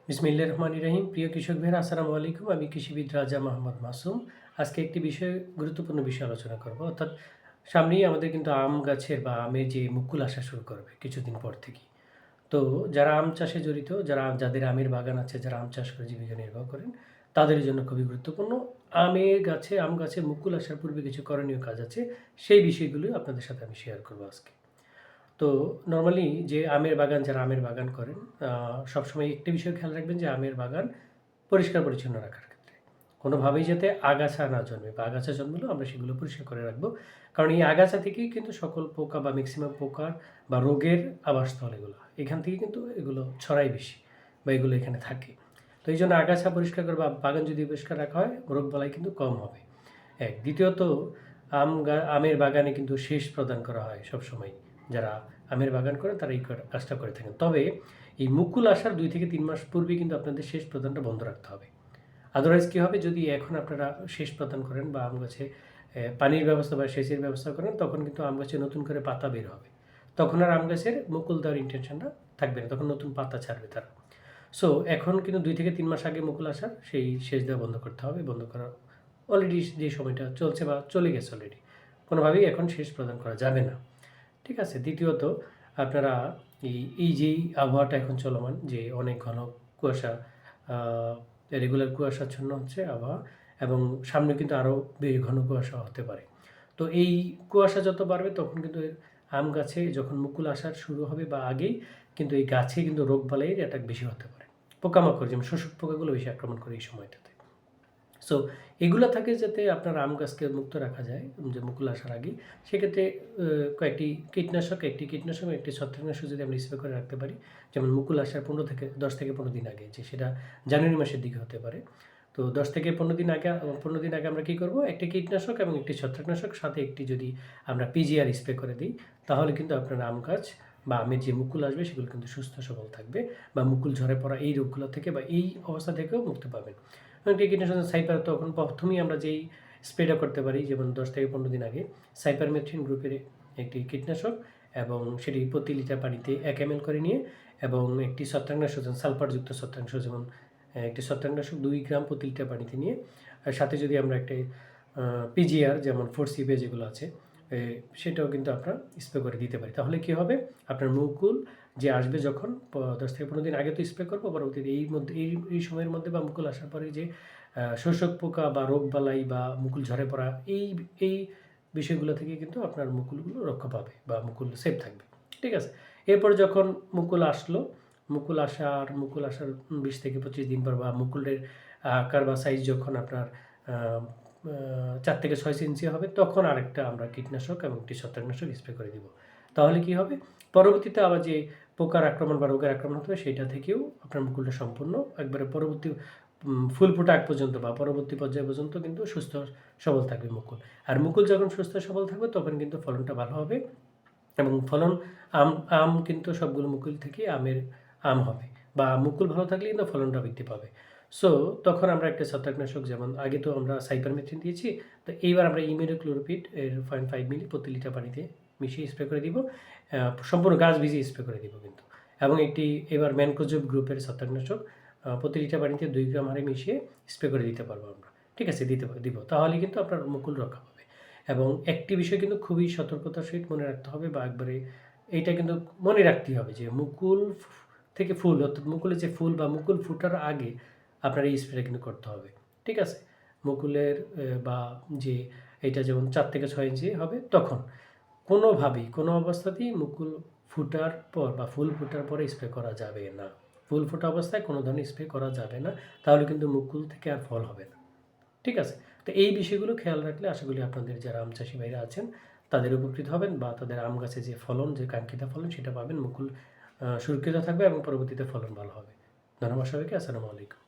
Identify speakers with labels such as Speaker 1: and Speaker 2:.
Speaker 1: বিসমিল্লাহির রহমানির রহিম। প্রিয় কৃষক ভাইয়েরা, আসসালামু আলাইকুম। আমি কৃষিবিদ রাজা মোহাম্মদ মাসুম। আজকে একটি গুরুত্বপূর্ণ বিষয় আলোচনা করব। অর্থাৎ সামনেই আমাদের কিন্তু আম গাছের বা আমের যে মুকুল আসা শুরু করবে কিছুদিন পর থেকেই। তো যারা আম চাষে জড়িত, যাদের আমের বাগান আছে, যারা আম চাষ করে জীবিকা নির্বাহ করেন, তাদের জন্য খুবই গুরুত্বপূর্ণ। আম গাছে মুকুল আসার পূর্বে কিছু করণীয় কাজ আছে। সেই বিষয়গুলো আপনাদের সাথে আমি শেয়ার করব আজকে। তো নরমালি যে যারা আমের বাগান করেন, সবসময় একটি বিষয় খেয়াল রাখবেন যে আমের বাগান পরিষ্কার পরিচ্ছন্ন রাখার ক্ষেত্রে কোনোভাবেই যাতে আগাছা না জন্মে, বা আগাছা জন্মলেও আমরা সেগুলো পরিষ্কার করে রাখবো। কারণ এই আগাছা থেকেই কিন্তু সকল পোকা বা ম্যাক্সিমাম পোকার বা রোগের আবাসস্থল এগুলো। এখান থেকে কিন্তু এগুলো ছড়ায় বেশি, বা এগুলো এখানে থাকে। তো এই জন্য আগাছা পরিষ্কার করে বা বাগান যদি পরিষ্কার রাখা হয়, রোগবালাই কিন্তু কম হবে। দ্বিতীয়ত, আমের বাগানে কিন্তু সেচ প্রদান করা হয় সবসময়। যারা আমের বাগান করেন তারা এই কাজটা করে থাকেন। তবে এই মুকুল আসার ২ থেকে ৩ মাস পূর্বে কিন্তু আপনাদের সেচ প্রদানটা বন্ধ রাখতে হবে। আদারওয়াইজ কী হবে, যদি এখন আপনারা সেচ প্রদান করেন বা আম গাছে পানির ব্যবস্থা বা সেচের ব্যবস্থা করেন, তখন কিন্তু আম গাছে নতুন করে পাতা বের হবে। তখন আর আম গাছের মুকুল দেওয়ার ইনটেনশনটা থাকবে না, তখন নতুন পাতা ছাড়বে তারা। সো এখন কিন্তু ২ থেকে ৩ মাস আগে মুকুল আসার সেই সেচ দেওয়া বন্ধ করতে হবে। বন্ধ করা অলরেডি যে সময়টা চলছে বা চলে গেছে অলরেডি, কোনোভাবেই এখন সেচ প্রদান করা যাবে না। ঠিক আছে? দ্বিতীয়ত, আপনারা এই যেই আবহাওয়াটা এখন চলমান, যে অনেক ঘন কুয়াশা, রেগুলার কুয়াশাচ্ছন্ন হচ্ছে আবহাওয়া, এবং সামনে কিন্তু আরও বেশি ঘন কুয়াশা হতে পারে। তো এই কুয়াশা যত বাড়বে, তখন কিন্তু আম গাছে যখন মুকুল আসার শুরু হবে বা আগেই কিন্তু এই গাছে কিন্তু রোগবালাইয়ের অ্যাটাক বেশি হতে পারে। পোকামাকড় যেমন শোষক পোকাগুলো বেশি আক্রমণ করে এই সময়টাতে। সো এগুলো থেকে যাতে আপনার আম গাছকে মুক্ত রাখা যায়, যে মুকুল আসার আগে, সেক্ষেত্রে কয়েকটি কীটনাশক, একটি ছত্রাকনাশক যদি আমরা স্প্রে করে রাখতে পারি, যেমন মুকুল আসার ১০ থেকে ১৫ দিন আগে, যে সেটা জানুয়ারি মাসের দিকে হতে পারে। তো ১০ থেকে ১৫ দিন আগে আমরা কী করব, একটি কীটনাশক এবং একটি ছত্রাকনাশক, সাথে একটি যদি আমরা পিজিআর স্প্রে করে দিই, তাহলে কিন্তু আপনার আম গাছ বা আমের যে মুকুল আসবে সেগুলো কিন্তু সুস্থ সবল থাকবে, বা মুকুল ঝরে পড়া এই রোগগুলো থেকে বা এই অবস্থা থেকেও মুক্তি পাবেন। একটি কীটনাশক সাইপার, তখন প্রথমেই আমরা যেই স্প্রেটা করতে পারি, যেমন ১০ থেকে ১৫ দিন আগে সাইপারমেথ্রিন গ্রুপের একটি কীটনাশক, এবং সেটি প্রতি লিটার পানিতে ১ ml করে নিয়ে, এবং একটি ছত্রাকনাশক, সালফারযুক্ত ছত্রাকনাশক, যেমন একটি ছত্রাকনাশক ২ গ্রাম প্রতি লিটার পানিতে নিয়ে, আর সাথে যদি আমরা একটা পিজিআর যেমন 4CP যেগুলো আছে, সেটাও কিন্তু আমরা স্প্রে করে দিতে পারি। তাহলে কী হবে, আপনার মুকুল যে আসবে যখন ১০ থেকে ১৫ দিন আগে তো স্প্রে করবো, পরবর্তীতে এই সময়ের মধ্যে বা মুকুল আসার পরে যে শোষক পোকা বা রোগবালাই বা মুকুল ঝরে পড়া, এই বিষয়গুলো থেকে কিন্তু আপনার মুকুলগুলো রক্ষা পাবে বা মুকুল সেফ থাকবে। ঠিক আছে? এরপর যখন মুকুল আসার ২০ থেকে ২৫ দিন পর, বা মুকুলের আকার বা সাইজ যখন আপনার ৪ থেকে ৬ ইঞ্চি হবে, তখন আরেকটা আমরা কীটনাশক এবং একটি ছত্রাকনাশক স্প্রে করে দিব। তাহলে কি হবে, পরবর্তীতে আবার যে পোকার আক্রমণ বা রোগের আক্রমণ হতে হবে, সেটা থেকেও আপনার মুকুলটা সম্পূর্ণ একবারে পরবর্তী ফুল ফোটা আগ পর্যন্ত বা পরবর্তী পর্যায় পর্যন্ত কিন্তু সুস্থ সবল থাকবে মুকুল। আর মুকুল যখন সুস্থ সবল থাকবে, তখন কিন্তু ফলনটা ভালো হবে, এবং আম কিন্তু সবগুলো মুকুল থেকে আম হবে, বা মুকুল ভালো থাকলে কিন্তু ফলনটা বৃদ্ধি পাবে। সো তখন আমরা একটা ছত্রাকনাশক, যেমন আগে তো আমরা সাইপারমেথ্রিন দিয়েছি, তো এইবার আমরা ইমিডাক্লোপিড 0.5 মিলি প্রতি লিটার পানিতে মিশিয়ে স্প্রে করে দিব। সম্পূর্ণ গাছ ভিজিয়ে স্প্রে করে দিব কিন্তু। এবং এবার ম্যানকোজেব গ্রুপের ছত্রাকনাশক প্রতি লিটার পানিতে 2 গ্রাম হারে মিশিয়ে স্প্রে করে দিতে পারবো আমরা। ঠিক আছে? দিব। তাহলে কিন্তু আপনার মুকুল রক্ষা পাবে। এবং একটি বিষয় কিন্তু খুবই সতর্কতার সহিত মনে রাখতে হবে, বা একবারে এইটা কিন্তু মনে রাখতেই হবে, যে মুকুল থেকে ফুল, অর্থাৎ মুকুলের যে ফুল বা মুকুল ফুটার আগে আপনার এই স্প্রেটা কিন্তু করতে হবে। ঠিক আছে? মুকুলের বা যে এটা যেমন ৪ থেকে ৬ ইঞ্চি হবে, তখন কোনোভাবেই কোনো অবস্থাতেই মুকুল ফুটার পর বা ফুল ফুটার পরে স্প্রে করা যাবে না। ফুল ফোটা অবস্থায় কোনো ধরনের স্প্রে করা যাবে না, তাহলে কিন্তু মুকুল থেকে আর ফল হবে না। ঠিক আছে? তো এই বিষয়গুলো খেয়াল রাখলে আশা করি আপনাদের যারা আম চাষি ভাইরা আছেন, তাদের উপকৃত হবেন, বা তাদের আম গাছে যে ফলন, যে কাঙ্ক্ষিত ফলন, সেটা পাবেন। মুকুল সুরক্ষিত থাকবে এবং পরবর্তীতে ফলন ভালো হবে। ধন্যবাদ সবাইকে। আসসালামু আলাইকুম।